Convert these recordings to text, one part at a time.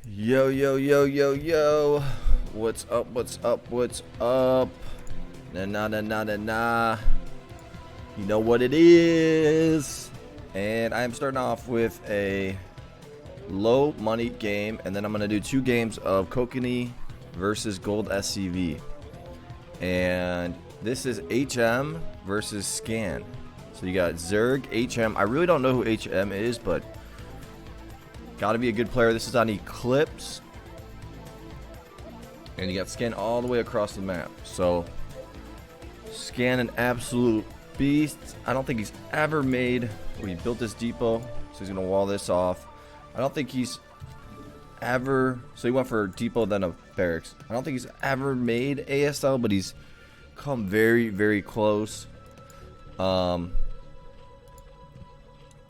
Yo, yo, yo, yo, yo. What's up, what's up, what's up? Nah, nah, nah, nah, nah, nah. You know what it is. And I'm starting off with a low money game. And then I'm going to do 2 games of Kokanee versus GOLDSCV. And this is HM versus Scan. So you got Zerg, HM. I really don't know who HM is, but gotta be a good player. This is on Eclipse. And you got Scan all the way across the map. So Scan, an absolute beast. I don't think he's ever made. He built this depot, so he's gonna wall this off. I don't think he's ever. So he went for a depot, then a barracks. I don't think he's ever made ASL, but he's come very, very close. And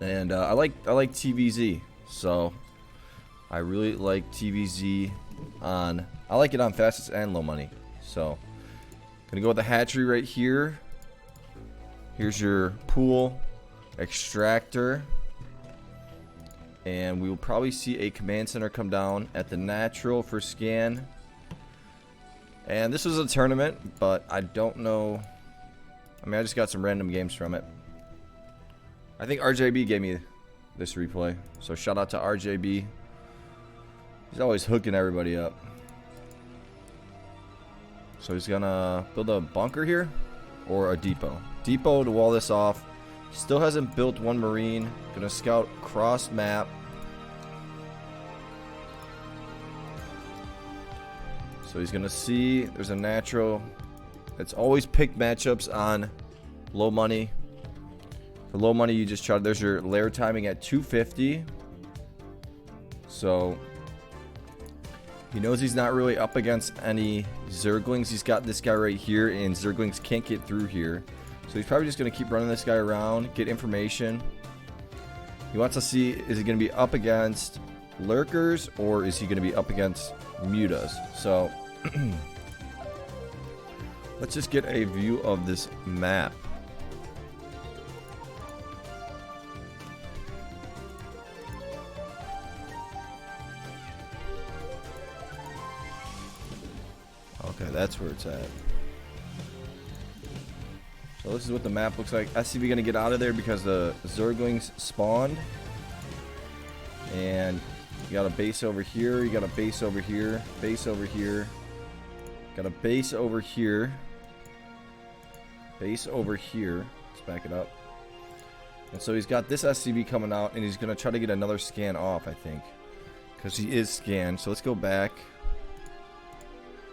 I like TVZ. So I really like TVZ on. I like it on fastest and low money. So gonna go with the hatchery right here. Here's your pool extractor, and we will probably see a command center come down at the natural for Scan. And this was a tournament, but I don't know. I mean, I just got some random games from it. I think RJB gave me this replay, so shout out to RJB. He's always hooking everybody up. So he's gonna build a bunker here or a depot. Depot to wall this off. Still hasn't built one marine. Gonna scout cross map. So he's gonna see there's a natural. It's always pick matchups on low money. For low money, you just try. There's your lair timing at 250. So he knows he's not really up against any Zerglings. He's got this guy right here, and Zerglings can't get through here. So he's probably just going to keep running this guy around, get information. He wants to see, is he going to be up against lurkers, or is he going to be up against mutas? So let's just get a view of this map. Okay, that's where it's at. So this is what the map looks like. SCV gonna get out of there because the Zerglings spawned. And you got a base over here, you got a base over here, base over here. Got a base over here. Base over here. Let's back it up. And so he's got this SCV coming out, and he's gonna try to get another scan off, I think. Because he is scanned. So let's go back.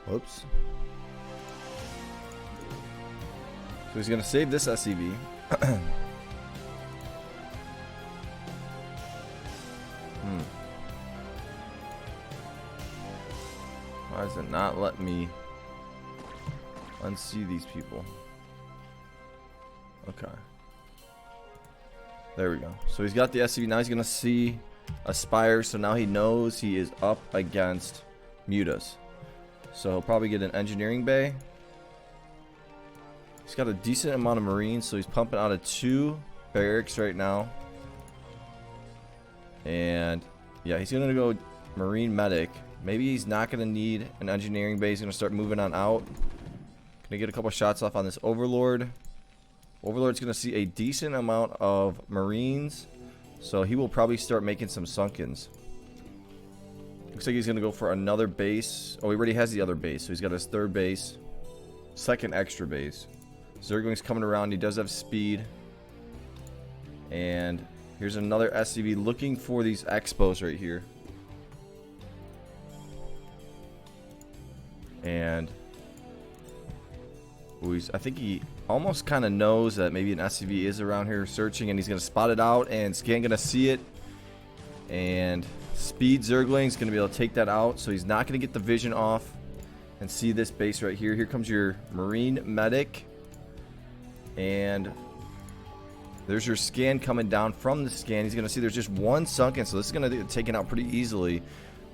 Whoops. So he's going to save this SCV. Why does it not let me unsee these people? Okay. There we go. So he's got the SCV. Now he's going to see Aspire. So now he knows he is up against mutas. So he'll probably get an engineering bay. He's got a decent amount of marines, so he's pumping out of 2 barracks right now. And yeah, he's gonna go marine medic. Maybe he's not gonna need an engineering bay. He's gonna start moving on out. Gonna get a couple shots off on this overlord. Overlord's gonna see a decent amount of marines, so he will probably start making some sunkens. Looks like he's going to go for another base. Oh, he already has the other base. So he's got his 3rd base. 2nd extra base. Zergling's coming around. He does have speed. And here's another SCV looking for these expos right here. And I think he almost kind of knows that maybe an SCV is around here searching. And he's going to spot it out. And Scan going to see it. And speed Zergling's going to be able to take that out, so he's not going to get the vision off and see this base right here. Here comes your marine medic, and there's your scan coming down from the scan. He's going to see there's just 1 sunken, so this is going to get taken out pretty easily.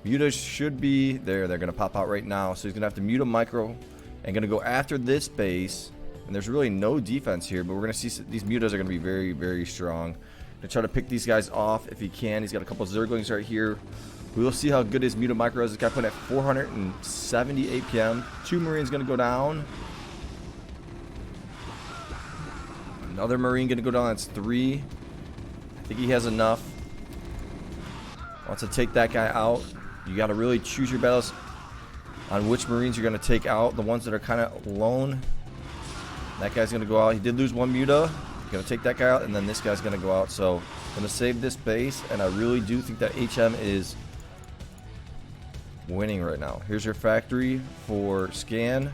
Mutas should be there. They're going to pop out right now, so he's going to have to mute a micro and going to go after this base. And there's really no defense here, but we're going to see these mutas are going to be very, very strong. Gonna try to pick these guys off if he can. He's got a couple Zerglings right here We will see how good his Muta Micro is. This guy put at 470 APM. 2 Marines going to go down. Another Marine going to go down. That's 3. I think he has enough. Wants to take that guy out. You got to really choose your battles on which Marines you're going to take out. The ones that are kind of alone. That guy's going to go out. He did lose 1 Muta. Going to take that guy out. And then this guy's going to go out. So going to save this base. And I really do think that HM is winning right now. Here's your factory for Scan.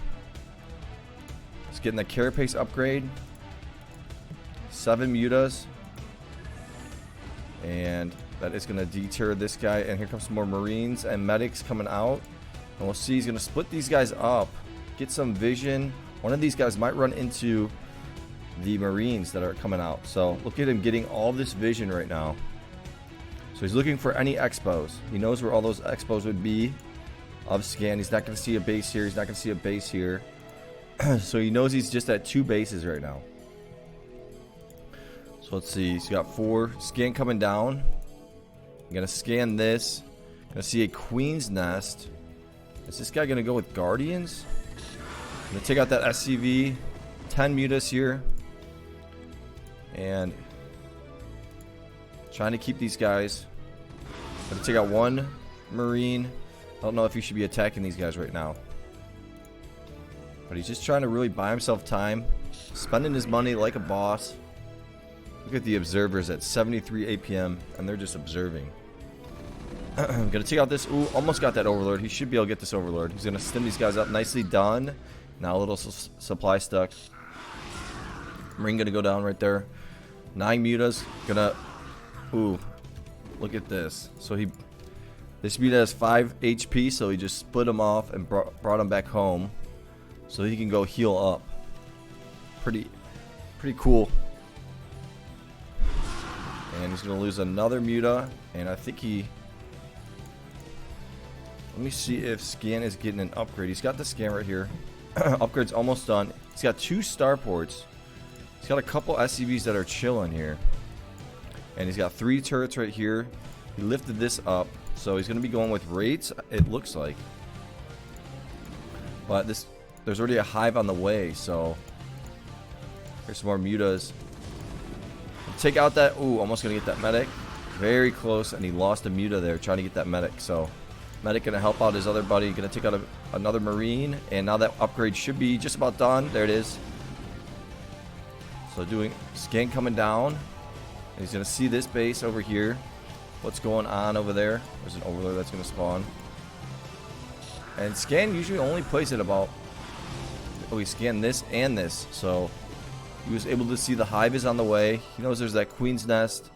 It's getting the Carapace upgrade. 7 Mutas. And that is going to deter this guy. And here comes some more Marines and Medics coming out. And we'll see. He's going to split these guys up. Get some vision. One of these guys might run into the Marines that are coming out. So look at him getting all this vision right now. So he's looking for any expos. He knows where all those expos would be of Scan. He's not going to see a base here. He's not going to see a base here. So he knows he's just at 2 bases right now. So let's see. He's got 4. Scan coming down. I'm going to scan this. Going to see a Queen's Nest. Is this guy going to go with Guardians? I'm going to take out that SCV. 10 Mutas here. And trying to keep these guys. Going to take out 1 Marine. I don't know if he should be attacking these guys right now. But he's just trying to really buy himself time. Spending his money like a boss. Look at the observers at 73 APM. And they're just observing. I'm going to take out this. Ooh, almost got that Overlord. He should be able to get this Overlord. He's going to stim these guys up. Nicely done. Now a little supply stuck. Marine going to go down right there. 9 Mutas. Gonna. Ooh. Look at this. So this Muta has 5 HP. So he just split him off and brought him back home. So he can go heal up. Pretty cool. And he's going to lose another Muta. And I think he... Let me see if Scan is getting an upgrade. He's got the Scan right here. Upgrade's almost done. He's got 2 starports. He's got a couple SCVs that are chilling here. And he's got 3 turrets right here. He lifted this up. So he's going to be going with rates, it looks like. But there's already a hive on the way. So here's some more Mutas. Take out that. Ooh, almost going to get that medic. Very close. And he lost a Muta there trying to get that medic. So medic going to help out his other buddy. Going to take out another Marine. And now that upgrade should be just about done. There it is. So doing Scan coming down. And he's going to see this base over here. What's going on over there? There's an Overlord that's going to spawn. And Scan usually only plays it about... Oh, he scanned this and this. So he was able to see the hive is on the way. He knows there's that Queen's Nest.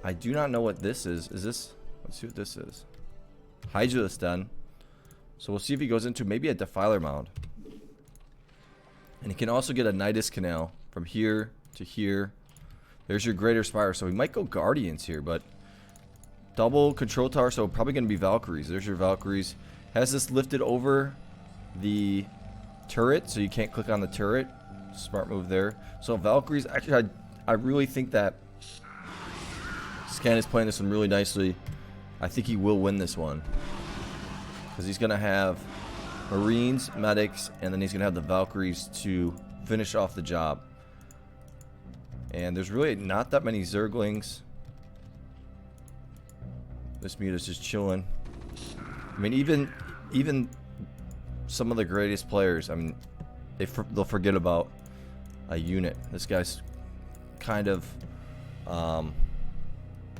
I do not know what this is. Is this... Let's see what this is. Hydralis Den. So we'll see if he goes into maybe a Defiler Mound. And he can also get a Nidus Canal from here to here. There's your Greater Spire. So he might go Guardians here, but double control tower. So probably going to be Valkyries. There's your Valkyries. Has this lifted over the turret, so you can't click on the turret. Smart move there. So Valkyries, actually, I really think that Scan is playing this one really nicely. I think he will win this one. Because he's going to have Marines, Medics, and then he's going to have the Valkyries to finish off the job. And there's really not that many Zerglings. This Muta's just chilling. I mean, even some of the greatest players, I mean, they'll forget about a unit. This guy's kind of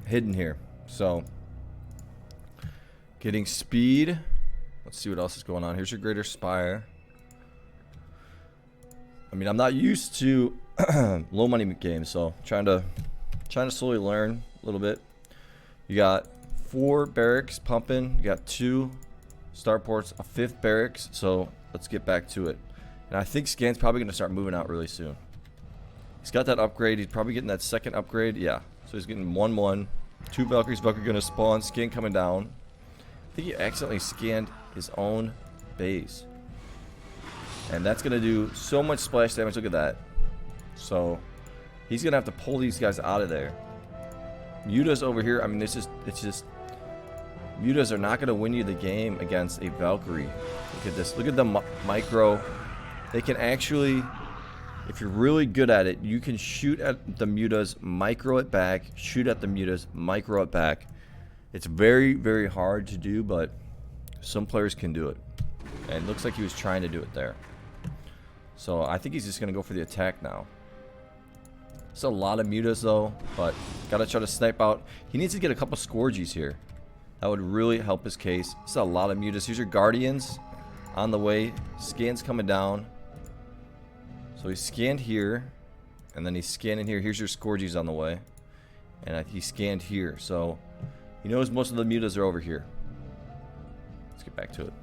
hidden here. So, getting speed. Let's see what else is going on. Here's your Greater Spire. I mean, I'm not used to low money games, so trying to slowly learn a little bit. You got 4 barracks pumping. You got 2 starports, a 5th barracks. So let's get back to it. And I think Scan's probably going to start moving out really soon. He's got that upgrade. He's probably getting that 2nd upgrade. Yeah. So he's getting 1-1. 2 Valkyries. Valkyrie going to spawn. Scan coming down. I think he accidentally scanned his own base. And that's going to do so much splash damage. Look at that. So he's going to have to pull these guys out of there. Muta's over here. I mean, it's just Mutas are not going to win you the game against a Valkyrie. Look at this. Look at the micro. They can actually, if you're really good at it, you can shoot at the mutas, micro it back, shoot at the mutas, micro it back. It's very, very hard to do, but some players can do it. And it looks like he was trying to do it there. So I think he's just going to go for the attack now. It's a lot of mutas though, but got to try to snipe out. He needs to get a couple Scourgies here. That would really help his case. It's a lot of mutas. Here's your Guardians on the way. Scan's coming down. So he scanned here, and then he's scanning here. Here's your Scourgies on the way. And he scanned here. So he knows most of the mutas are over here. Let's get back to it.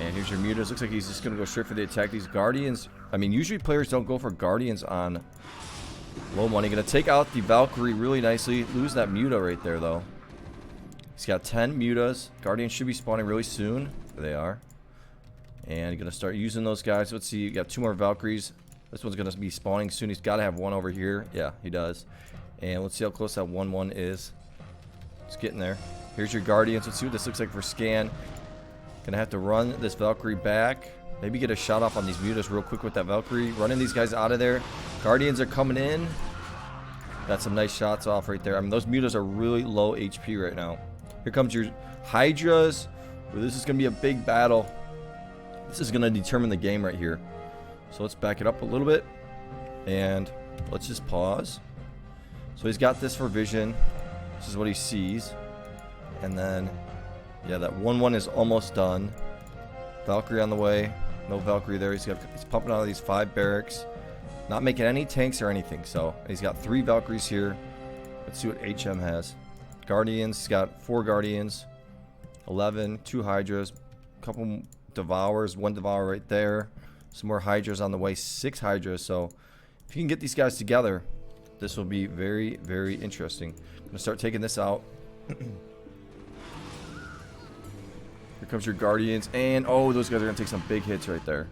And here's your mutas. Looks like he's just going to go straight for the attack. These Guardians, I mean, usually players don't go for Guardians on low money. Going to take out the Valkyrie really nicely. Lose that muta right there, though. He's got 10 mutas. Guardians should be spawning really soon. There they are. And going to start using those guys. Let's see. You got 2 more Valkyries. This one's going to be spawning soon. He's got to have one over here. Yeah, he does. And let's see how close that 1-1 is. It's getting there. Here's your Guardians. Let's see what this looks like for scan. Gonna have to run this Valkyrie back. Maybe get a shot off on these mutas real quick with that Valkyrie. Running these guys out of there. Guardians are coming in. Got some nice shots off right there. I mean, those mutas are really low HP right now. Here comes your Hydras. Well, this is gonna be a big battle. This is gonna determine the game right here. So let's back it up a little bit. And let's just pause. So he's got this for vision. This is what he sees. And then yeah, that 1-1 is almost done. Valkyrie on the way. No Valkyrie there. He's pumping out of these 5 barracks. Not making any tanks or anything. So he's got 3 Valkyries here. Let's see what HM has. Guardians. He's got 4 Guardians. 11. 2 Hydras. A couple Devours. 1 Devourer right there. Some more Hydras on the way. 6 Hydras. So if you can get these guys together, this will be very, very interesting. I'm going to start taking this out. Here comes your Guardians, and oh, those guys are going to take some big hits right there.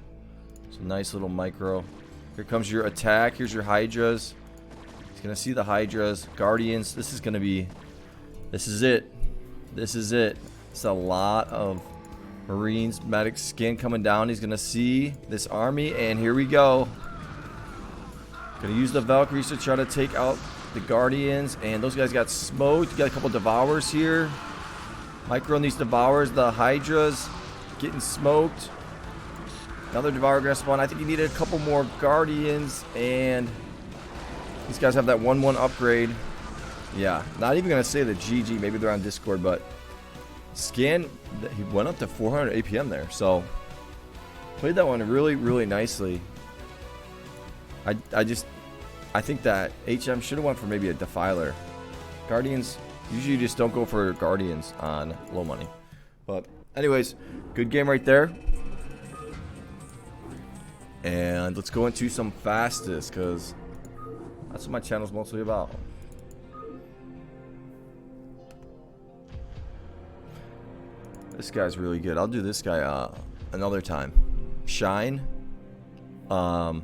Some nice little micro. Here comes your attack. Here's your Hydras. He's going to see the Hydras. Guardians, this is going to be, this is it. This is it. It's a lot of Marines, medic skin coming down. He's going to see this army, and here we go. Going to use the Valkyries to try to take out the Guardians, and those guys got smoked. You got a couple Devours here. Micro on these Devours, the Hydras getting smoked. Another Devourer gonna spawn. I think he needed a couple more Guardians, and these guys have that 1-1 upgrade. Yeah, not even gonna say the GG. Maybe they're on Discord, but scan. He went up to 400 APM there, so played that one really, really nicely. I think that HM should have went for maybe a Defiler. Guardians. Usually you just don't go for Guardians on low money. But anyways, good game right there. And let's go into some fastest, because that's what my channel's mostly about. This guy's really good. I'll do this guy another time. Shine. I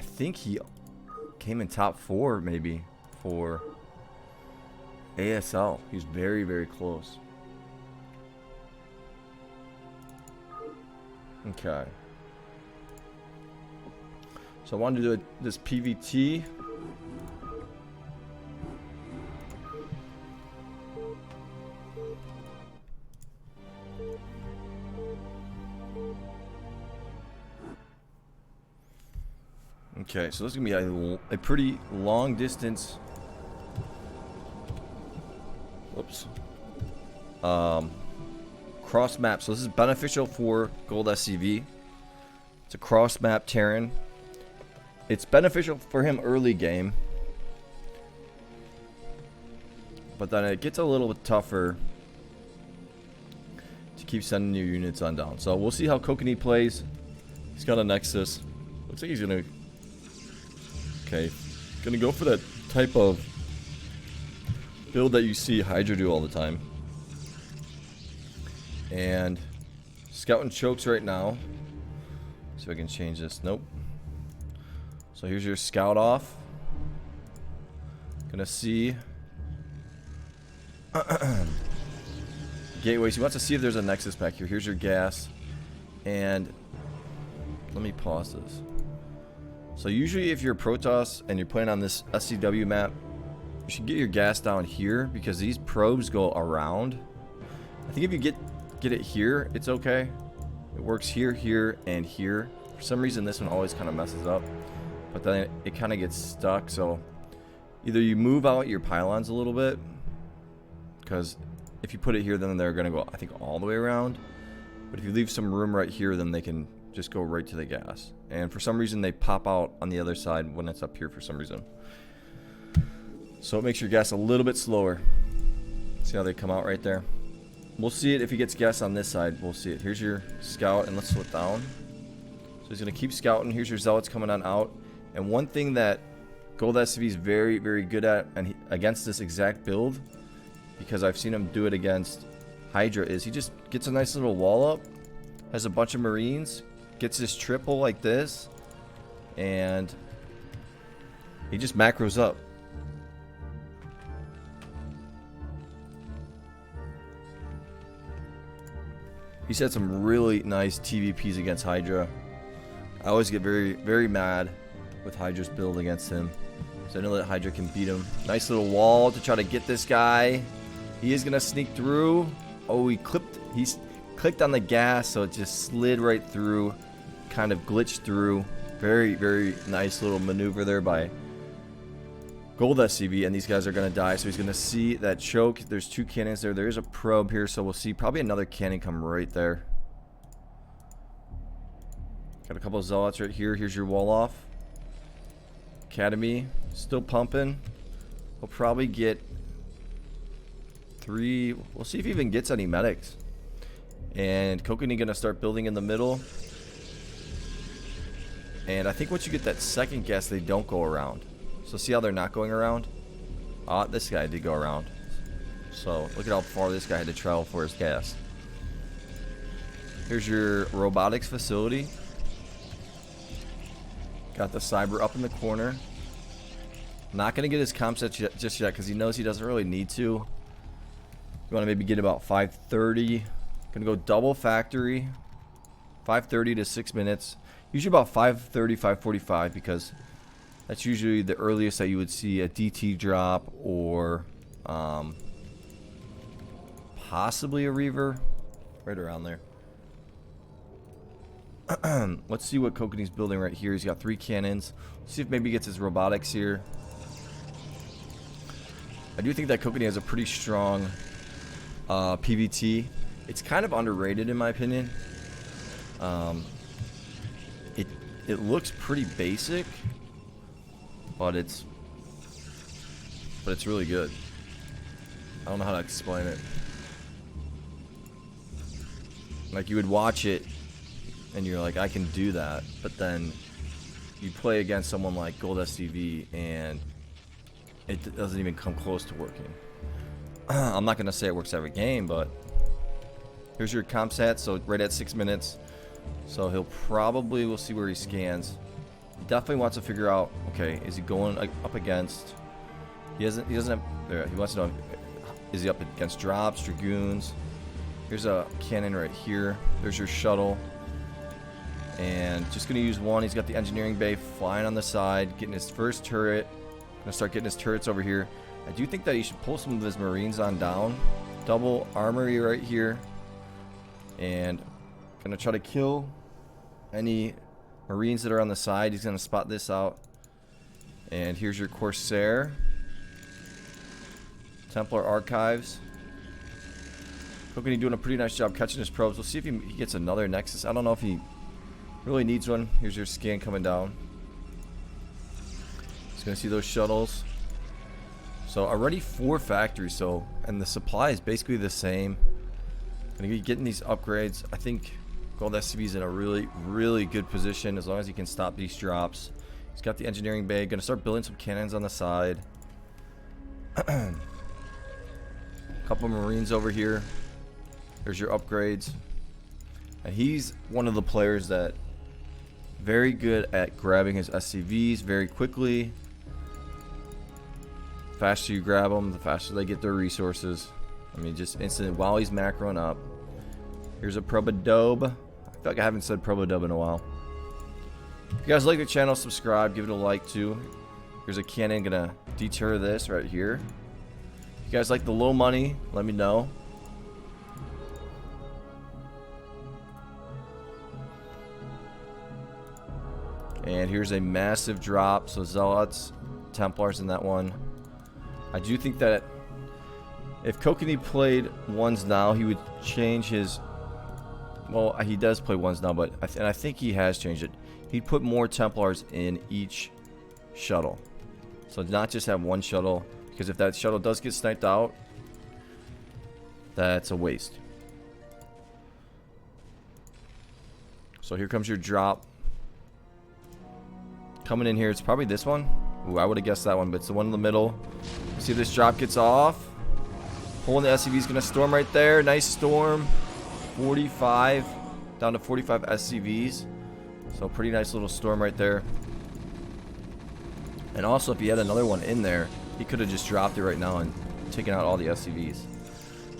think he came in top 4 maybe for ASL. He's very, very close. Okay. So I wanted to do this PVT. Okay, so this is going to be a pretty long distance. Whoops. Cross map. So this is beneficial for GOLDSCV. It's a cross map Terran. It's beneficial for him early game. But then it gets a little bit tougher to keep sending your units on down. So we'll see how Kokanee plays. He's got a Nexus. Looks like he's going to... Okay. Going to go for that type of build that you see Hydra do all the time. And scouting chokes right now. See if I can change this. Nope. So here's your scout off. Gonna see gateways. He wants to see if there's a nexus back here. Here's your gas. And let me pause this. So usually if you're Protoss and you're playing on this SCW map, you should get your gas down here because these probes go around. I think if you get it here, it's okay. It works here, here, and here. For some reason this one always kind of messes up, but then it kind of gets stuck. So either you move out your pylons a little bit, because if you put it here, then they're gonna go, I think, all the way around. But if you leave some room right here, then they can just go right to the gas. And for some reason they pop out on the other side when it's up here for some reason. So it makes your gas a little bit slower. See how they come out right there? We'll see it if he gets gas on this side. We'll see it. Here's your scout, and let's slow it down. So he's gonna keep scouting. Here's your zealots coming on out. And one thing that GOLDSCV is very, very good at, and against this exact build, because I've seen him do it against Hydra, is he just gets a nice little wall up, has a bunch of Marines, gets this triple like this, and he just macros up. He's had some really nice TVPs against Hydra. I always get very, very mad with Hydra's build against him, so I know that Hydra can beat him. Nice little wall to try to get this guy. He is gonna sneak through. Oh, he's clicked on the gas, so it just slid right through, kind of glitched through. Very, very nice little maneuver there by GOLDSCV, and these guys are gonna die. So he's gonna see that choke. There's two cannons there. There is a probe here, so we'll see probably another cannon come right there. Got a couple of zealots right here. Here's your wall off. Academy still pumping. We'll probably get 3. We'll see if he even gets any medics. And Kokanee gonna start building in the middle. And I think once you get that second gas, they don't go around. So see how they're not going around? This guy did go around. So look at how far this guy had to travel for his gas. Here's your robotics facility. Got the cyber up in the corner. Not gonna get his comp set just yet because he knows he doesn't really need to. You want to maybe get about 5:30. Gonna go double factory. 5:30 to 6 minutes. Usually about 5:30, 5:45, because that's usually the earliest that you would see a DT drop or possibly a Reaver. Right around there. Let's see what Kokanee's building right here. He's got 3 cannons. Let's see if maybe he gets his robotics here. I do think that Kokanee has a pretty strong PVT. It's kind of underrated in my opinion. It looks pretty basic, but it's really good. I don't know how to explain it. Like, you would watch it and you're like, I can do that, but then you play against someone like GOLDSCV and it doesn't even come close to working. I'm not gonna say it works every game, but here's your comp stat. So right at 6 minutes, so he'll probably, we'll see where he scans. He definitely wants to figure out, okay, is he going up against, he doesn't have, he wants to know, is he up against drops, dragoons? Here's a cannon right here. There's your shuttle. And just gonna use one. He's got the engineering bay flying on the side, getting his first turret. Gonna start getting his turrets over here. I do think that he should pull some of his Marines on down. Double armory right here. And gonna try to kill any Marines that are on the side. He's gonna spot this out. And here's your Corsair. Templar Archives. Kokanee doing a pretty nice job catching his probes. We'll see if he gets another Nexus. I don't know if he really needs one. Here's your scan coming down. He's gonna see those shuttles. So already 4 factories, so, and the supply is basically the same. Gonna be getting these upgrades. I think GOLDSCV is in a really, really good position as long as he can stop these drops. He's got the engineering bay. Gonna start building some cannons on the side. Couple Marines over here. There's your upgrades. And he's one of the players that Very good at grabbing his SCVs very quickly. The faster you grab them, the faster they get their resources. I mean, just instant while he's macroing up. Here's a Probadobe. I feel like I haven't said Probadobe in a while. If you guys like the channel, subscribe, give it a like too. Here's a cannon, gonna deter this right here. If you guys like the low money, let me know. And here's a massive drop. So Zealots, Templars in that one. I do think that if Kokanee played ones now, he would change his... Well, he does play ones now, but I think he has changed it. He'd put more Templars in each shuttle. So not just have one shuttle, because if that shuttle does get sniped out, that's a waste. So here comes your drop. Coming in here, it's probably this one. Ooh, I would have guessed that one, but it's the one in the middle. See if this drop gets off. Pulling the SCV is going to storm right there. Nice storm. 45. Down to 45 SCVs. So pretty nice little storm right there. And also, if he had another one in there, he could have just dropped it right now and taken out all the SCVs.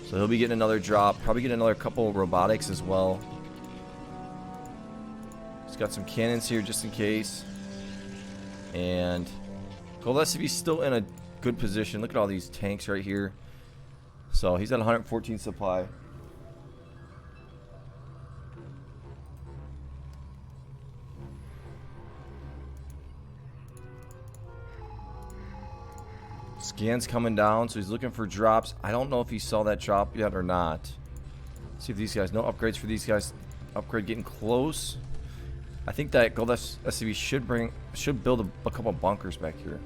So he'll be getting another drop. Probably get another couple of robotics as well. He's got some cannons here just in case. And GOLDSCV still in a good position. Look at all these tanks right here. So he's at 114 supply. Scan's coming down, so he's looking for drops. I don't know if he saw that drop yet or not. Let's see if these guys, no upgrades for these guys. Upgrade getting close. I think that GOLDSCV should build a couple bunkers back here.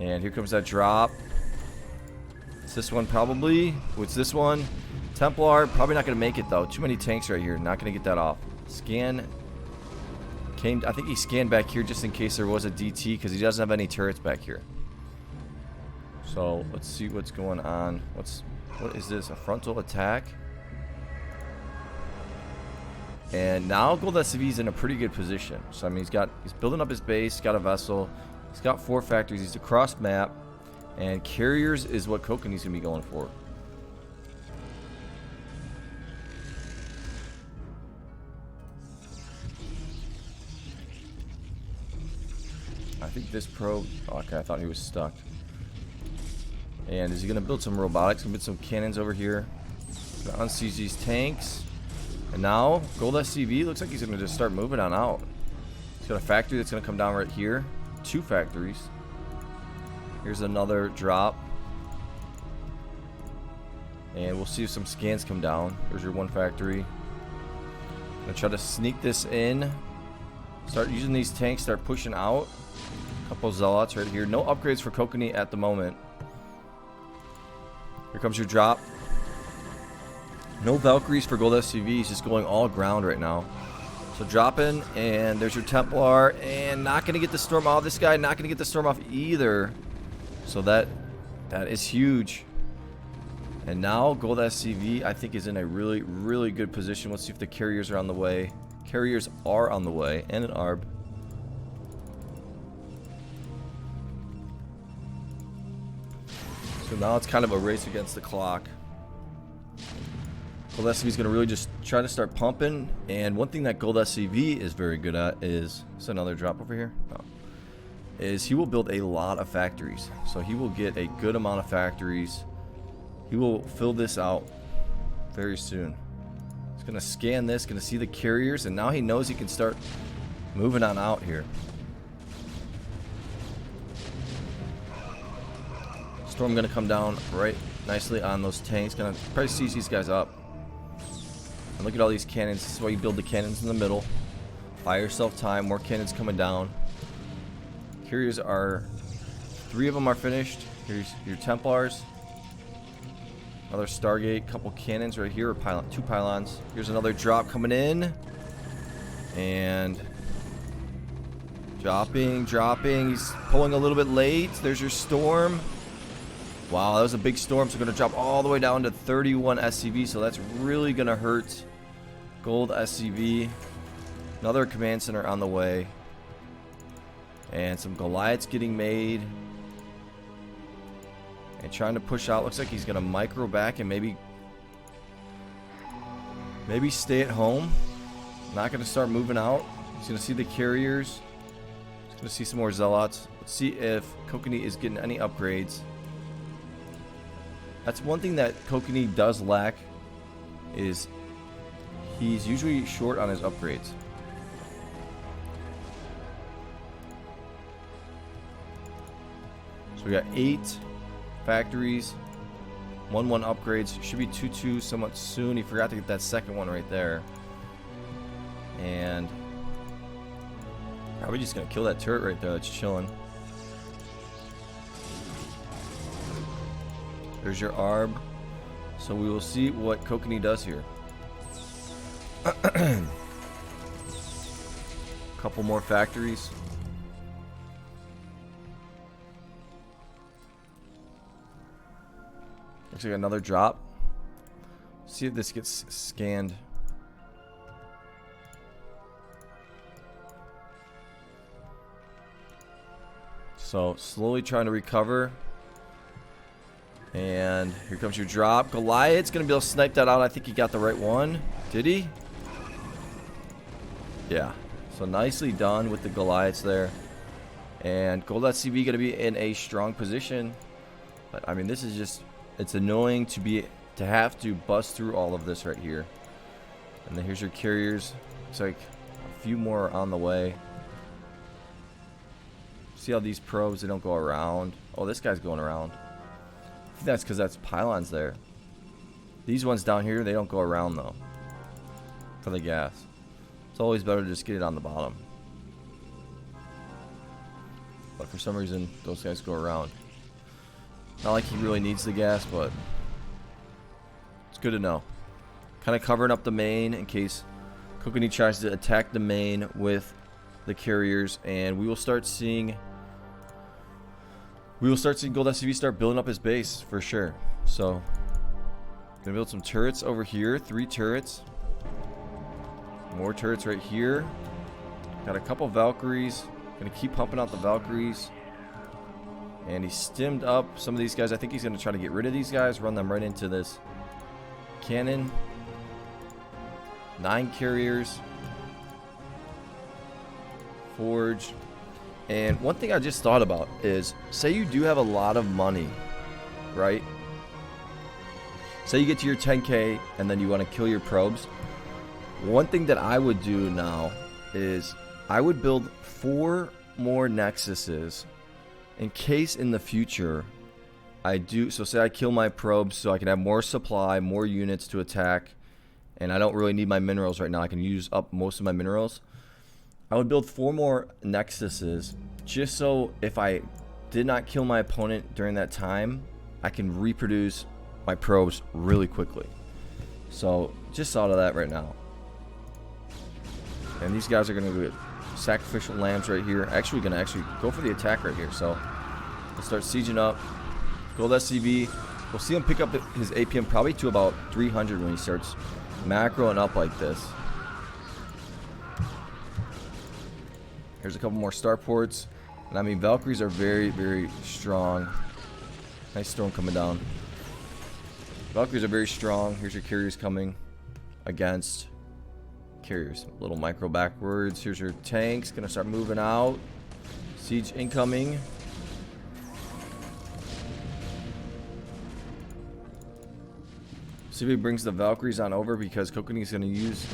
And here comes that drop. It's this one probably. What's this one? Templar, probably not going to make it though. Too many tanks right here. Not going to get that off. Scan came. I think he scanned back here just in case there was a DT because he doesn't have any turrets back here. So let's see what's going on. What is this? A frontal attack? And now GOLDSCV is in a pretty good position. So I mean, he's building up his base. He's got a vessel. He's got 4 factories. He's across map, and carriers is what Kokanee's gonna be going for. I think this probe. Oh, okay, I thought he was stuck. And is he gonna build some robotics? Gonna build some cannons over here. Gonna unsiege these tanks. And now, GOLDSCV looks like he's going to just start moving on out. He's got a factory that's going to come down right here. 2 factories. Here's another drop. And we'll see if some scans come down. There's your 1 factory. Gonna try to sneak this in. Start using these tanks, start pushing out. A couple Zealots right here. No upgrades for Kokanee at the moment. Here comes your drop. No Valkyries for GOLDSCV. He's just going all ground right now. So dropping, and there's your Templar, and not going to get the storm off. This guy not going to get the storm off either. So that is huge. And now GOLDSCV, I think, is in a really, really good position. Let's see if the carriers are on the way. Carriers are on the way, and an ARB. So now it's kind of a race against the clock. GOLDSCV is going to really just try to start pumping. And one thing that GOLDSCV is very good at is another drop over here. No. Is he will build a lot of factories. So he will get a good amount of factories. He will fill this out very soon. He's going to scan this, going to see the carriers, and now he knows he can start moving on out here. Storm going to come down right nicely on those tanks. Going to probably siege these guys up. And look at all these cannons. This is why you build the cannons in the middle. Buy yourself time. More cannons coming down. Carriers are... 3 of them are finished. Here's your Templars. Another Stargate. Couple cannons right here. 2 pylons. Here's another drop coming in. And... dropping. He's pulling a little bit late. There's your storm. Wow, that was a big storm. So going to drop all the way down to 31 SCV. So that's really going to hurt GOLDSCV. Another command center on the way. And some Goliaths getting made. And trying to push out. Looks like he's going to micro back and maybe stay at home. Not going to start moving out. He's going to see the carriers. He's going to see some more zealots. Let's see if Kokanee is getting any upgrades. That's one thing that Kokanee does lack, is he's usually short on his upgrades. So we got 8 factories, 1-1 upgrades. Should be 2-2 somewhat soon. He forgot to get that second one right there. And probably just going to kill that turret right there that's chilling. There's your ARB. So we will see what Kokanee does here. Couple more factories. Looks like another drop. See if this gets scanned. So slowly trying to recover. And here comes your drop. Goliath's going to be able to snipe that out. I think he got the right one. Did he? Yeah. So nicely done with the Goliaths there. And GOLDSCV going to be in a strong position. But I mean, this is just, it's annoying to have to bust through all of this right here. And then here's your carriers. Looks like a few more are on the way. See how these probes, they don't go around. Oh, this guy's going around. I think that's because that's pylons there. These ones down here, they don't go around though. For the gas. It's always better to just get it on the bottom. But for some reason, those guys go around. Not like he really needs the gas, but it's good to know. Kind of covering up the main in case Kokanee tries to attack the main with the carriers, and we will start seeing GOLDSCV start building up his base for sure. So gonna build some turrets over here, 3 turrets. More turrets right here. Got a couple Valkyries. Gonna keep pumping out the Valkyries. And he stemmed up some of these guys. I think he's gonna try to get rid of these guys, run them right into this cannon. 9 carriers. Forge. And one thing I just thought about is, say you do have a lot of money, right? Say you get to your 10K and then you want to kill your probes. One thing that I would do now is I would build 4 more nexuses in case in the future I do. So say I kill my probes so I can have more supply, more units to attack, and I don't really need my minerals right now. I can use up most of my minerals. I would build 4 more nexuses just so if I did not kill my opponent during that time, I can reproduce my probes really quickly. So just thought of that right now. And these guys are going to get sacrificial lambs right here. Actually going to go for the attack right here. So let's start sieging up. GOLDSCV. We'll see him pick up his APM probably to about 300 when he starts macroing up like this. Here's a couple more starports. And I mean, Valkyries are very, very strong. Nice storm coming down. Valkyries are very strong. Here's your carriers coming against carriers. A little micro backwards. Here's your tanks. Gonna start moving out. Siege incoming. See if he brings the Valkyries on over, because Kokanee's gonna use...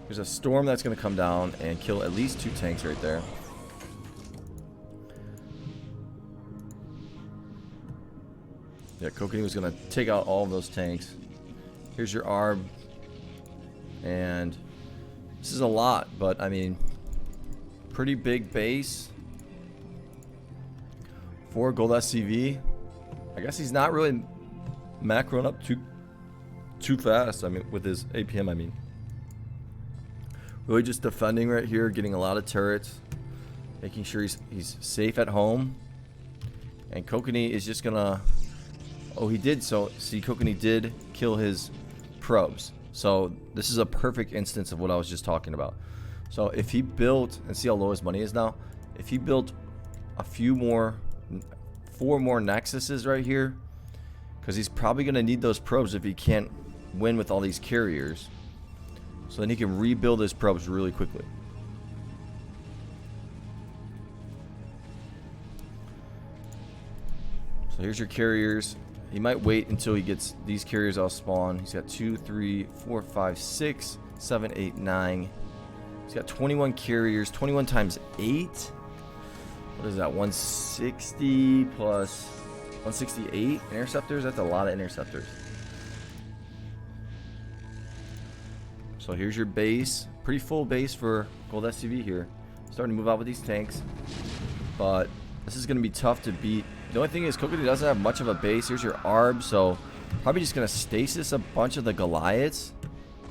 There's a storm that's going to come down and kill at least 2 tanks right there. Yeah, Kokanee was going to take out all of those tanks. Here's your ARB. And this is a lot, but I mean, pretty big base for GOLDSCV. I guess he's not really macroing up too fast. I mean, with his APM, I mean. Really just defending right here, getting a lot of turrets, making sure he's safe at home. And Kokanee is just gonna... Oh, he did. So, see, Kokanee did kill his probes. So, this is a perfect instance of what I was just talking about. So if he built, and see how low his money is now, if he built a few more, 4 more nexuses right here, because he's probably going to need those probes if he can't win with all these carriers. So then he can rebuild his probes really quickly. So here's your carriers. He might wait until he gets these carriers all spawn. He's got 2, 3, 4, 5, 6, 7, 8, 9. He's got 21 carriers. 21 times 8. What is that? 160 plus 168 interceptors? That's a lot of interceptors. So here's your base. Pretty full base for GOLDSCV here. Starting to move out with these tanks. But this is going to be tough to beat. The only thing is Kokanee doesn't have much of a base. Here's your ARB. So probably just going to stasis a bunch of the Goliaths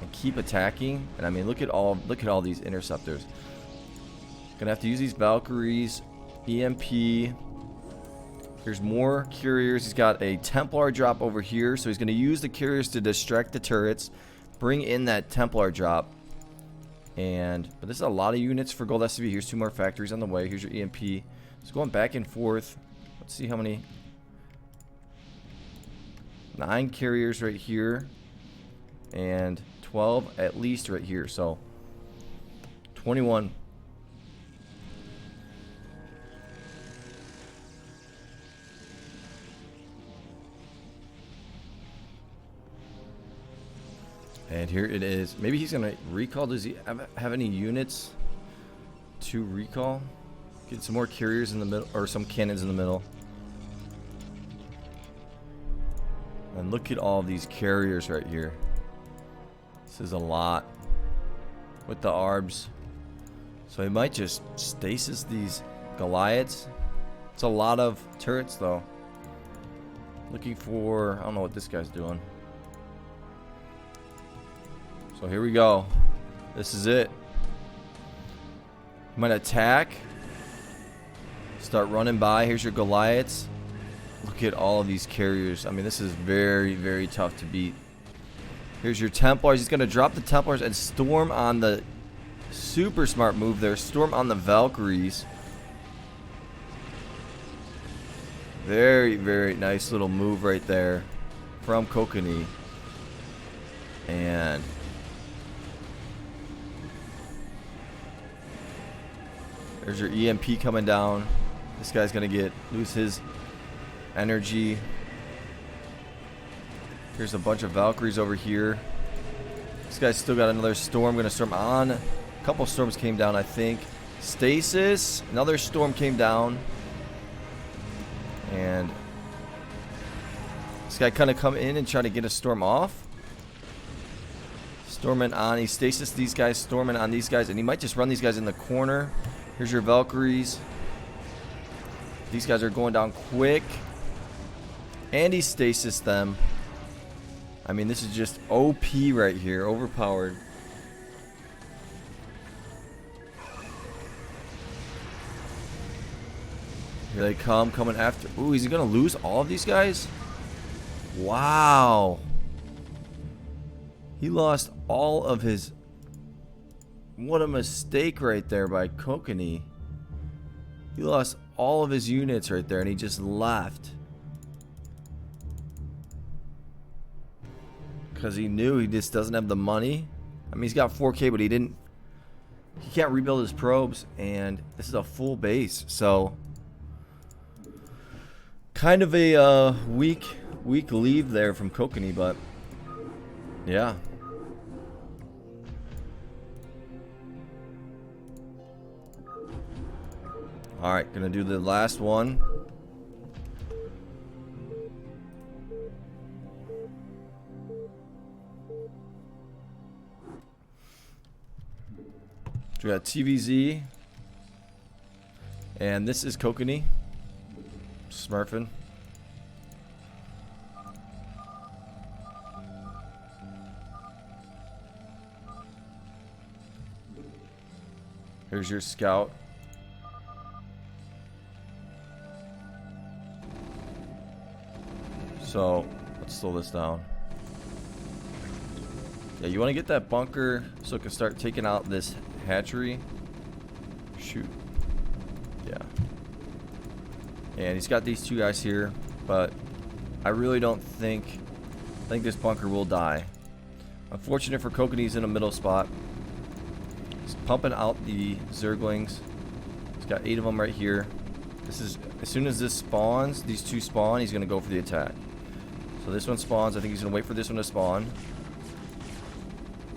and keep attacking. And I mean, look at all these interceptors. Going to have to use these Valkyries. EMP. Here's more carriers. He's got a Templar drop over here. So he's going to use the carriers to distract the turrets. Bring in that Templar drop. But this is a lot of units for GOLDSCV. Here's 2 more factories on the way. Here's your EMP. It's going back and forth. Let's see how many. 9 carriers right here. And 12 at least right here. So 21. And here it is. Maybe he's going to recall. Does he have any units to recall? Get some more carriers in the middle, or some cannons in the middle. And look at all these carriers right here. This is a lot with the ARBs. So he might just stasis these Goliaths. It's a lot of turrets though. Looking for, I don't know what this guy's doing. So here we go. This is it. You might attack. Start running by. Here's your Goliaths. Look at all of these carriers. I mean, this is very, very tough to beat. Here's your Templars. He's going to drop the Templars and storm on the super smart move there. Storm on the Valkyries. Very, very nice little move right there from Kokanee. And there's your EMP coming down. This guy's going to lose his energy. Here's a bunch of Valkyries over here. This guy's still got another storm. Going to storm on. A couple storms came down, I think. Stasis. Another storm came down. And this guy kind of come in and try to get a storm off. Storming on. He stasis these guys. Storming on these guys. And he might just run these guys in the corner. Here's your Valkyries. These guys are going down quick. And he stasis them. I mean, this is just OP right here. Overpowered. Here they come. Coming after. Ooh, is he going to lose all of these guys? Wow. He lost all of his... What a mistake right there by Kokanee. He lost all of his units right there and he just left. Because he knew he just doesn't have the money. I mean, he's got 4K, but he can't rebuild his probes. And this is a full base. So, kind of a weak leave there from Kokanee, but yeah. Alright, gonna do the last one. So we got TVZ. And this is Kokanee. Smurfing. Here's your scout. So, let's slow this down. Yeah, you want to get that bunker so it can start taking out this hatchery. Shoot. Yeah. And he's got these two guys here, but I really don't think... I think this bunker will die. Unfortunate for Kokanee, he's in a middle spot. He's pumping out the Zerglings. He's got 8 of them right here. This is, as soon as this spawns, these two spawn, he's going to go for the attack. So this one spawns. I think he's going to wait for this one to spawn.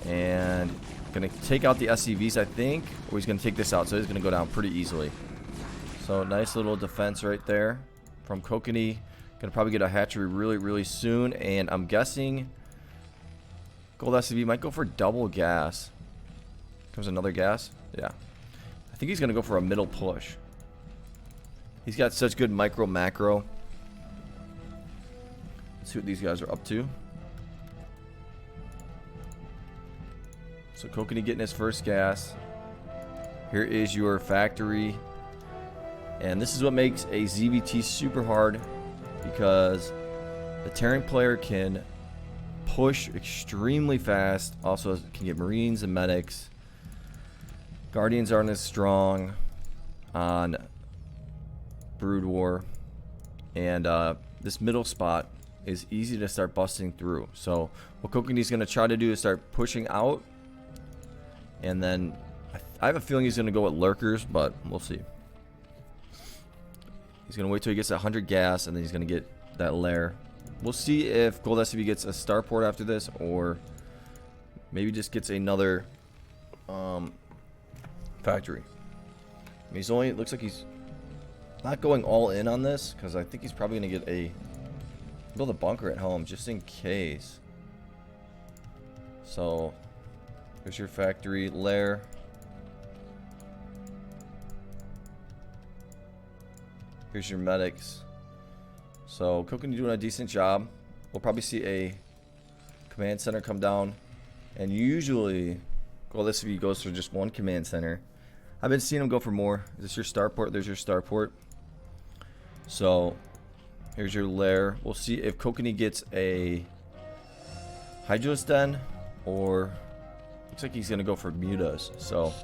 And going to take out the SCVs, I think. Or he's going to take this out, so he's going to go down pretty easily. So nice little defense right there from Kokanee. Going to probably get a hatchery really, really soon. And I'm guessing GOLDSCV might go for double gas. Comes another gas? Yeah. I think he's going to go for a middle push. He's got such good micro macro. Let's see what these guys are up to. So Kokanee getting his first gas. Here is your factory. And this is what makes a ZVT super hard, because the Terran player can push extremely fast. Also can get Marines and medics. Guardians aren't as strong on Brood War. And this middle spot is easy to start busting through. So what Kokanee's going to try to do is start pushing out. And then I have a feeling he's going to go with lurkers, but we'll see. He's going to wait till he gets 100 gas, and then he's going to get that lair. We'll see if GOLDSCV gets a starport after this, or maybe just gets another factory. I mean, he's only, it looks like he's not going all in on this, because I think he's probably going to get build a bunker at home just in case. So there's your factory lair. Here's your medics. So Kokanee doing a decent job. We'll probably see a command center come down, and usually GOLDSCV goes for just one command center. I've been seeing him go for more. Is this your starport? There's your starport. So here's your lair. We'll see if Kokanee gets a Hydros Den, or looks like he's gonna go for mutas. So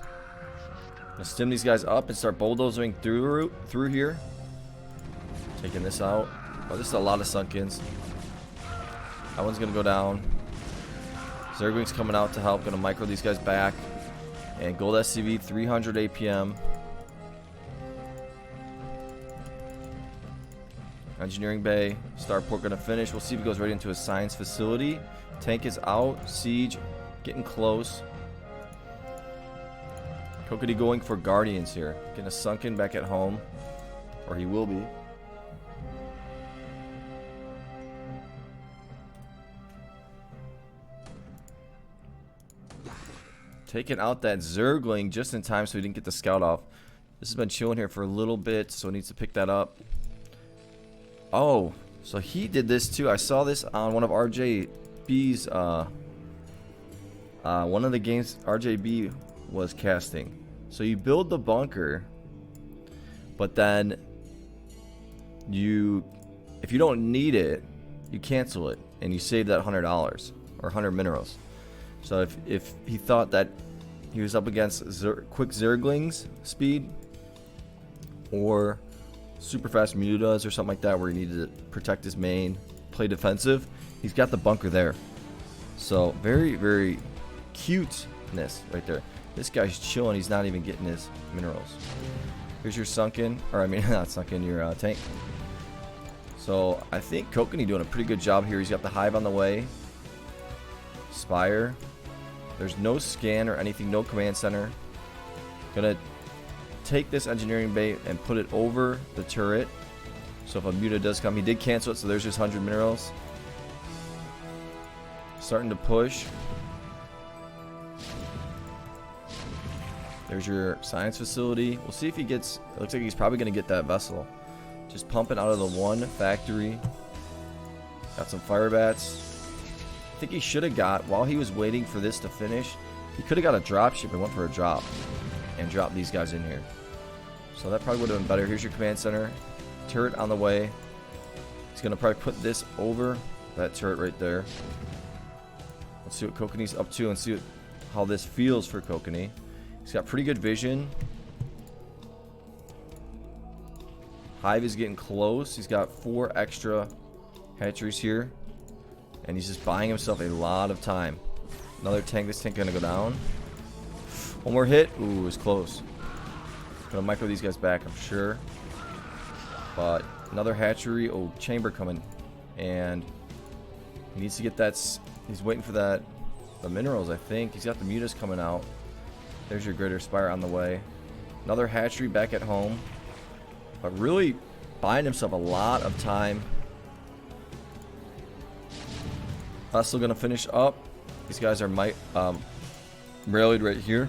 I'm gonna stem these guys up and start bulldozing through here. Taking this out. Oh, this is a lot of Sunkins. That one's gonna go down. Zergling's coming out to help. Gonna micro these guys back. And GOLDSCV 300 APM. Engineering bay. Starport gonna finish. We'll see if he goes right into a science facility. Tank is out. Siege getting close. Kokanee going for Guardians here. Getting a Sunken back at home. Or he will be. Taking out that Zergling just in time so he didn't get the scout off. This has been chilling here for a little bit, so he needs to pick that up. Oh, so he did this too. I saw this on one of RJB's, one of the games RJB was casting. So you build the bunker, but then if you don't need it, you cancel it, and you save that $100 or 100 minerals. So if he thought that he was up against quick Zerglings speed or super fast mutas or something like that, where he needed to protect his main, play defensive, he's got the bunker there. So very, very cuteness right there. This guy's chilling. He's not even getting his minerals. Here's your Sunken, or I mean not Sunken, your tank. So I think Kokanee doing a pretty good job here. He's got the hive on the way. Spire. There's no scan or anything, no command center. Gonna take this engineering bay and put it over the turret. So if a muta does come, he did cancel it, so there's just 100 minerals. Starting to push. There's your science facility. We'll see if he gets, it looks like he's probably gonna get that vessel. Just pumping out of the one factory. Got some fire bats. I think he should have got, while he was waiting for this to finish, he could have got a drop ship and went for a drop and dropped these guys in here. So that probably would have been better. Here's your command center. Turret on the way. He's going to probably put this over that turret right there. Let's see what Kokanee's up to and see how this feels for Kokanee. He's got pretty good vision. Hive is getting close. He's got 4 extra hatcheries here. And he's just buying himself a lot of time. Another tank. This tank gonna go down. One more hit. Ooh, it was close. Gonna micro these guys back, I'm sure. But another hatchery. Oh, chamber coming. And he needs to get that. He's waiting for that. The minerals, I think. He's got the mutas coming out. There's your greater spire on the way. Another hatchery back at home. But really buying himself a lot of time. Still gonna finish up. These guys are rallied right here.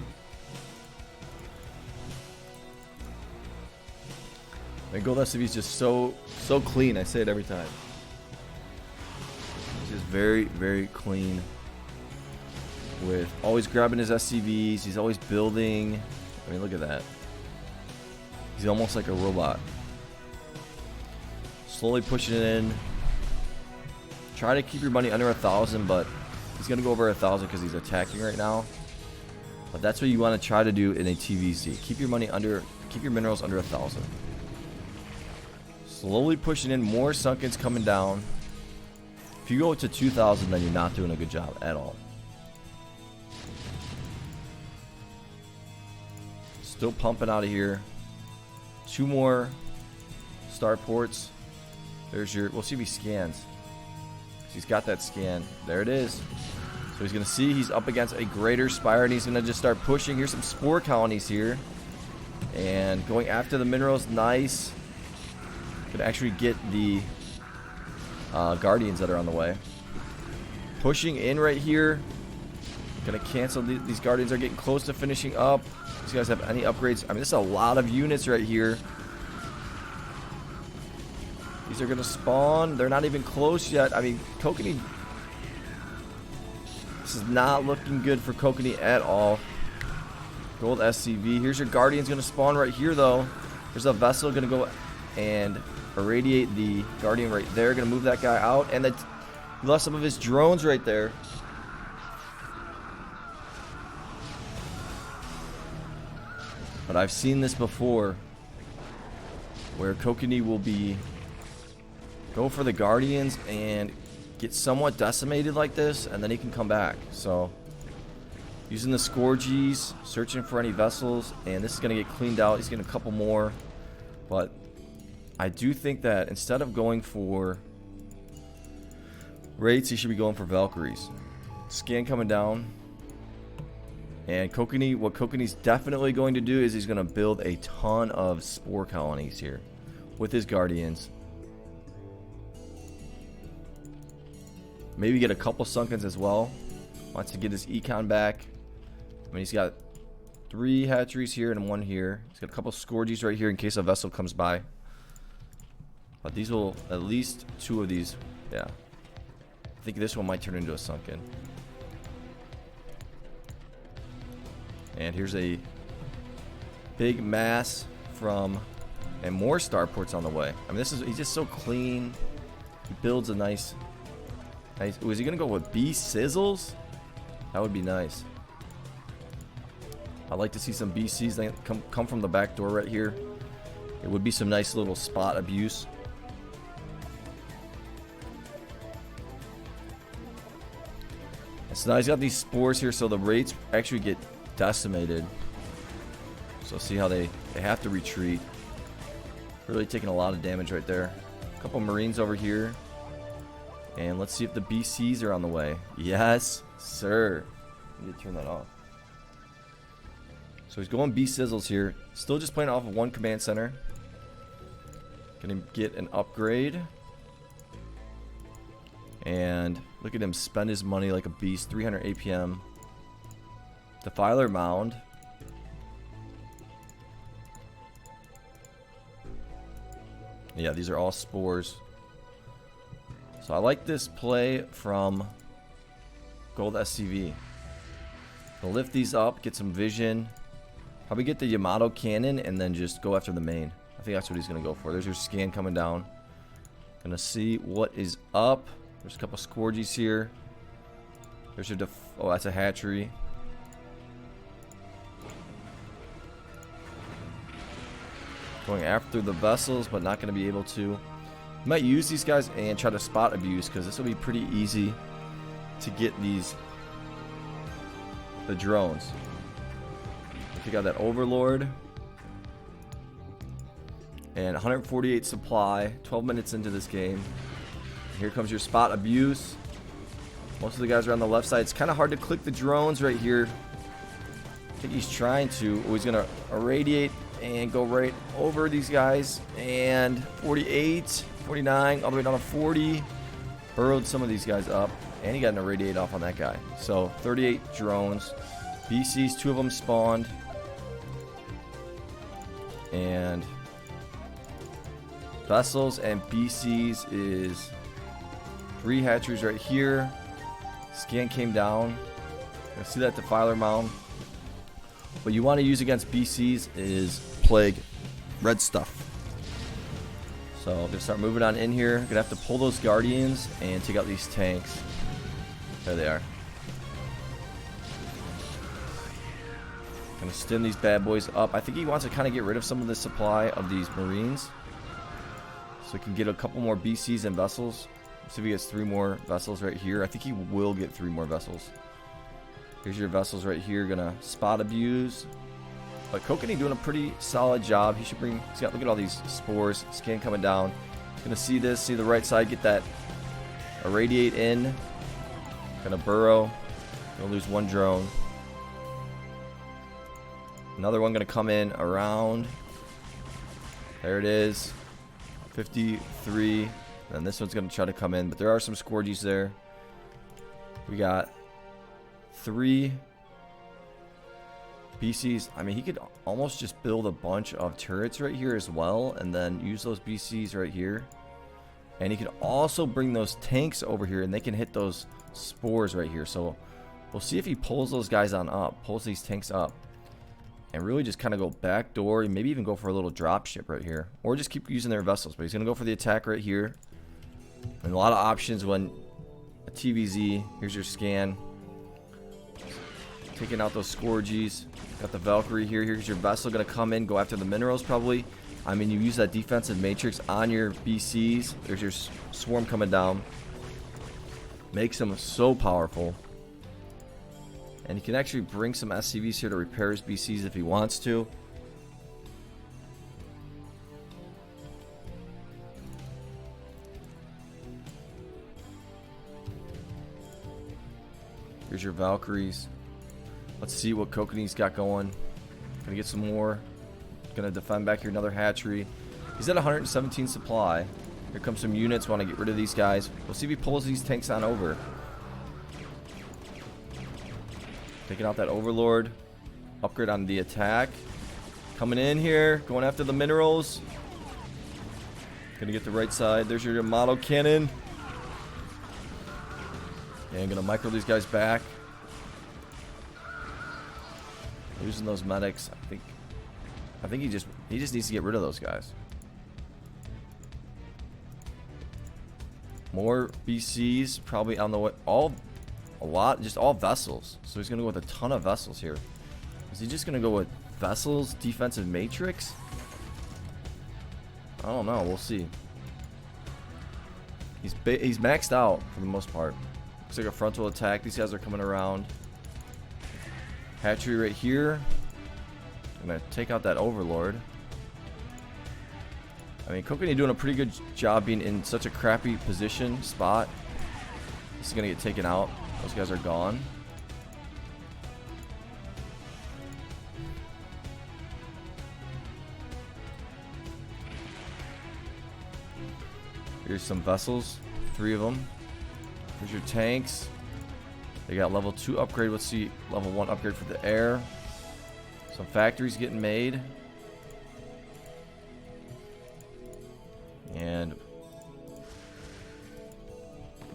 And GOLDSCV is just so clean. I say it every time. He's just very, very clean. With always grabbing his SCVs. He's always building. I mean, look at that. He's almost like a robot. Slowly pushing it in. Try to keep your money under 1,000, but he's gonna go over 1,000 because he's attacking right now. But that's what you want to try to do in a TVC. Keep your minerals under 1,000. Slowly pushing in, more sunkens coming down. If you go to 2,000, then you're not doing a good job at all. Still pumping out of here. 2 more starports. There's your. We'll see if he scans. He's got that scan. There it is. So he's going to see he's up against a greater spire, and he's going to just start pushing. Here's some spore colonies here. And going after the minerals. Nice. Could actually get the guardians that are on the way. Pushing in right here. Going to cancel. These guardians are getting close to finishing up. These guys have any upgrades? I mean, this is a lot of units right here. These are going to spawn. They're not even close yet. I mean, Kokanee. This is not looking good for Kokanee at all. GOLDSCV. Here's your Guardian's going to spawn right here, though. There's a vessel going to go and irradiate the Guardian right there. Going to move that guy out. And he lost some of his drones right there. But I've seen this before. Where Kokanee will go for the Guardians and get somewhat decimated like this, and then he can come back. So using the Scourgies, searching for any vessels, and this is going to get cleaned out. He's getting a couple more, but I do think that instead of going for rates, he should be going for Valkyries. Scan coming down, and Kokanee. What Kokanee's definitely going to do is he's going to build a ton of spore colonies here with his Guardians. Maybe get a couple sunkens as well. Wants to get his econ back. I mean, he's got 3 hatcheries here and 1 here. He's got a couple Scourgies right here in case a vessel comes by. But these will, at least 2 of these, yeah. I think this one might turn into a sunken. And here's a big mass from, and more starports on the way. I mean, he's just so clean. He builds a nice. Was he gonna go with B sizzles? That would be nice. I'd like to see some BCs that come from the back door right here. It would be some nice little spot abuse. So now he's got these spores here, so the rates actually get decimated. So see how they have to retreat. Really taking a lot of damage right there. A couple Marines over here. And let's see if the BCs are on the way. Yes, sir. I need to turn that off. So he's going B sizzles here. Still just playing off of 1 command center. Gonna get an upgrade. And look at him spend his money like a beast. 300 APM. Defiler mound. Yeah, these are all spores. So I like this play from GOLDSCV. I'll lift these up, get some vision. Probably get the Yamato cannon and then just go after the main. I think that's what he's going to go for. There's your scan coming down. Gonna see what is up. There's a couple Scourgies here. There's your oh, that's a hatchery. Going after the vessels, but not going to be able to. Might use these guys and try to spot abuse, because this will be pretty easy to get the drones. If you got that Overlord and 148 supply, 12 minutes into this game. Here comes your spot abuse. Most of the guys are on the left side. It's kind of hard to click the drones right here. I think he's trying to. Oh, he's gonna irradiate and go right over these guys. And 48, 49, all the way down to 40. Burrowed some of these guys up. And he got an irradiate off on that guy. So 38 drones. BCs, 2 of them spawned. And vessels and BCs is 3 hatcheries right here. Scan came down. You see that defiler mound. What you want to use against BCs is plague red stuff. So I'm gonna start moving on in here. Gonna have to pull those guardians and take out these tanks. There they are. Gonna stim these bad boys up. I think he wants to kind of get rid of some of the supply of these marines, so he can get a couple more BCs and vessels. See if he gets 3 more vessels right here. I think he will get 3 more vessels. Here's your vessels right here. Gonna spot abuse. But Kokanee doing a pretty solid job. He should bring. He's got. Look at all these spores. Scan coming down. He's gonna see this. See the right side. Get that irradiate in. Gonna burrow. Gonna lose 1 drone. Another one gonna come in around. There it is. 53. And this one's gonna try to come in, but there are some Scourgies there. We got 3 BCs. I mean, he could almost just build a bunch of turrets right here as well, and then use those BCs right here. And he could also bring those tanks over here, and they can hit those spores right here. So we'll see if he pulls those guys on up, pulls these tanks up, and really just kind of go back door, and maybe even go for a little drop ship right here, or just keep using their vessels. But he's gonna go for the attack right here. And a lot of options when a TVZ. Here's your scan. Taking out those Scourgies. Got the Valkyrie here. Here's your vessel gonna come in, go after the minerals probably. I mean, you use that defensive matrix on your BCs. There's your swarm coming down. Makes them so powerful. And he can actually bring some SCVs here to repair his BCs if he wants to. Here's your Valkyries. Let's see what Kokanee's got going. Gonna get some more. Gonna defend back here, another hatchery. He's at 117 supply. Here comes some units. Want to get rid of these guys. We'll see if he pulls these tanks on over. Taking out that Overlord. Upgrade on the attack. Coming in here. Going after the minerals. Gonna get the right side. There's your model cannon. And gonna micro these guys back. Using those medics. I think he just needs to get rid of those guys. More BCs probably on the way. Just all vessels. So he's gonna go with a ton of vessels here. Is he just gonna go with vessels, defensive matrix? I don't know. We'll see. He's maxed out for the most part. Looks like a frontal attack. These guys are coming around. Hatchery right here. I'm gonna take out that Overlord. I mean, Kokanee doing a pretty good job being in such a crappy position spot. This is gonna get taken out. Those guys are gone. Here's some vessels, 3 of them. Here's your tanks. They got level 2 upgrade. Let's see level 1 upgrade for the air. Some factories getting made. And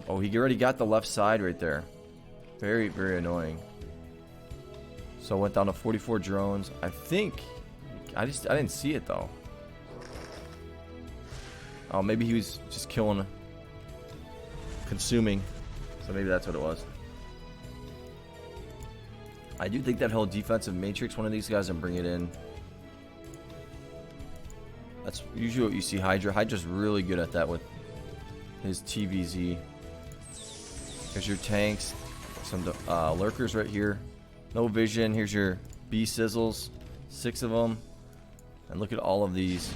oh, he already got the left side right there. Very, very annoying. So went down to 44 drones. I think I didn't see it though. Oh, maybe he was just killing, consuming. So maybe that's what it was. I do think that whole defensive matrix, one of these guys, and bring it in. That's usually what you see Hydra. Hydra's really good at that with his TVZ. Here's your tanks. Some lurkers right here. No vision. Here's your bee sizzles. 6 of them. And look at all of these.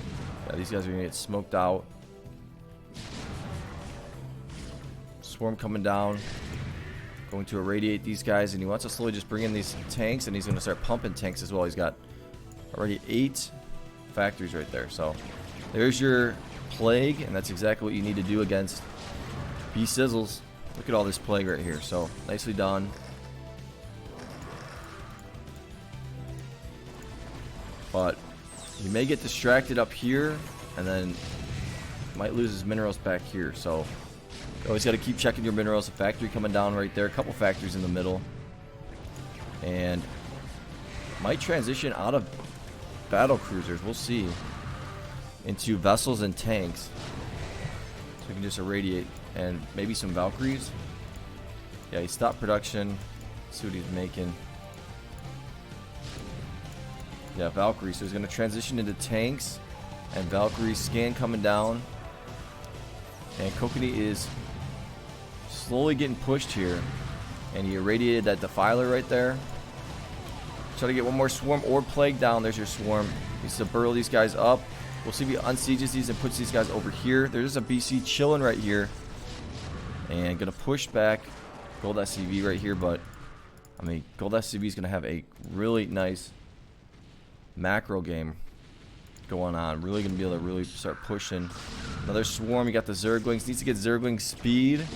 Yeah, these guys are going to get smoked out. Swarm coming down. Going to irradiate these guys. And he wants to slowly just bring in these tanks. And he's going to start pumping tanks as well. He's got already 8 factories right there. So there's your plague. And that's exactly what you need to do against bee sizzles. Look at all this plague right here. So nicely done. But he may get distracted up here, and then might lose his minerals back here. So you always got to keep checking your minerals. A factory coming down right there. A couple factories in the middle. And might transition out of battle cruisers. We'll see. Into vessels and tanks. So we can just irradiate. And maybe some Valkyries. Yeah, he stopped production. Let's see what he's making. Yeah, Valkyrie. So he's going to transition into tanks. And Valkyrie scan coming down. And Kokanee is slowly getting pushed here. And he irradiated that Defiler right there. Try to get one more Swarm or Plague down. There's your Swarm. He needs to burrow these guys up. We'll see if he unsieges these and puts these guys over here. There's a BC chilling right here. And going to push back GOLDSCV right here. But, I mean, GOLDSCV is going to have a really nice macro game going on. Really going to be able to really start pushing. Another Swarm. You got the Zerglings. Needs to get Zergling speed.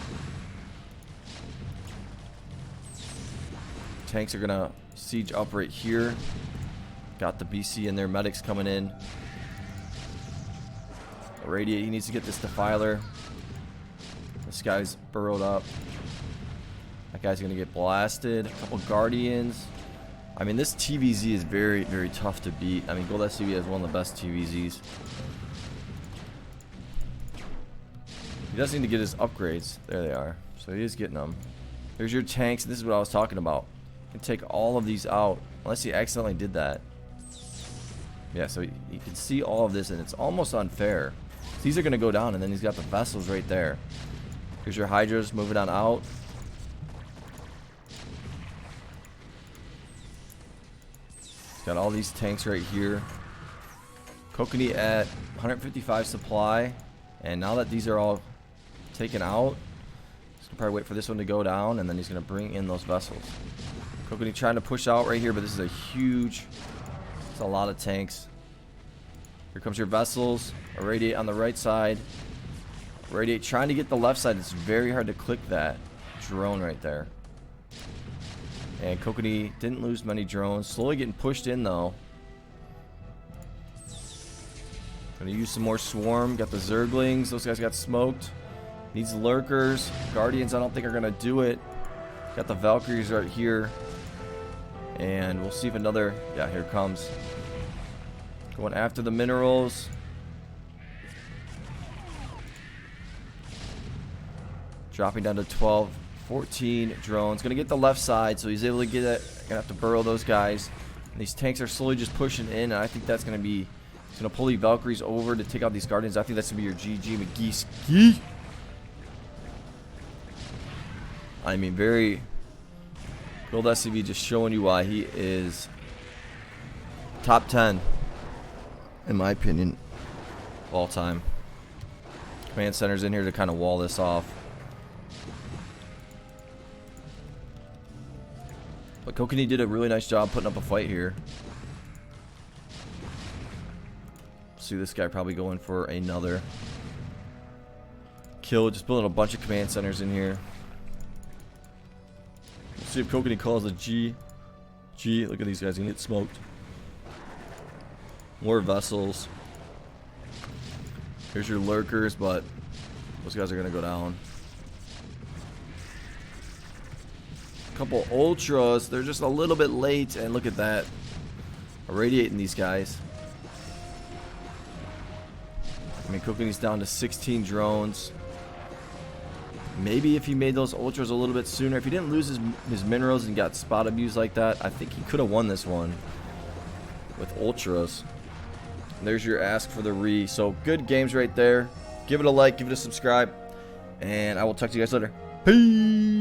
Tanks are going to siege up right here. Got the BC in there. Medics coming in. Irradiate. He needs to get this Defiler. This guy's burrowed up. That guy's going to get blasted. A couple Guardians. I mean, this TVZ is very, very tough to beat. I mean, GOLDSCV has one of the best TVZs. He does need to get his upgrades. There they are. So he is getting them. There's your tanks. This is what I was talking about. You can take all of these out. Unless he accidentally did that. Yeah, so you can see all of this, and it's almost unfair. These are going to go down, and then he's got the vessels right there. Here's your Hydras moving on out. He's got all these tanks right here. Kokanee at 155 supply. And now that these are all taken out, he's going to probably wait for this one to go down, and then he's going to bring in those vessels. Kokanee trying to push out right here, but this is a huge... It's a lot of tanks. Here comes your vessels. Irradiate on the right side. Irradiate trying to get the left side. It's very hard to click that drone right there. And Kokanee didn't lose many drones. Slowly getting pushed in though. Gonna use some more Swarm. Got the Zerglings. Those guys got smoked. Needs Lurkers. Guardians I don't think are gonna do it. Got the Valkyries right here. And we'll see if another... Yeah, here it comes. Going after the minerals. Dropping down to 12, 14 drones. Gonna get the left side, so he's able to get it. Gonna have to burrow those guys. And these tanks are slowly just pushing in, and I think that's gonna be... He's gonna pull the Valkyries over to take out these Guardians. I think that's gonna be your Geegee McGee. I mean, very... GOLDSCV just showing you why he is top 10, in my opinion, of all time. Command center's in here to kind of wall this off. But Kokanee did a really nice job putting up a fight here. See this guy probably going for another kill. Just building a bunch of command centers in here. Let's see if Kokanee calls a G. Look at these guys gonna get smoked. More vessels. Here's your Lurkers, but those guys are gonna go down. A couple Ultras. They're just a little bit late, and look at that. Irradiating these guys. I mean, Kokanee's down to 16 drones. Maybe if he made those Ultras a little bit sooner, if he didn't lose his minerals and got spot abused like that, I think he could have won this one with Ultras. There's your ask for the re. So good games right there. Give it a like, give it a subscribe, and I will talk to you guys later. Peace.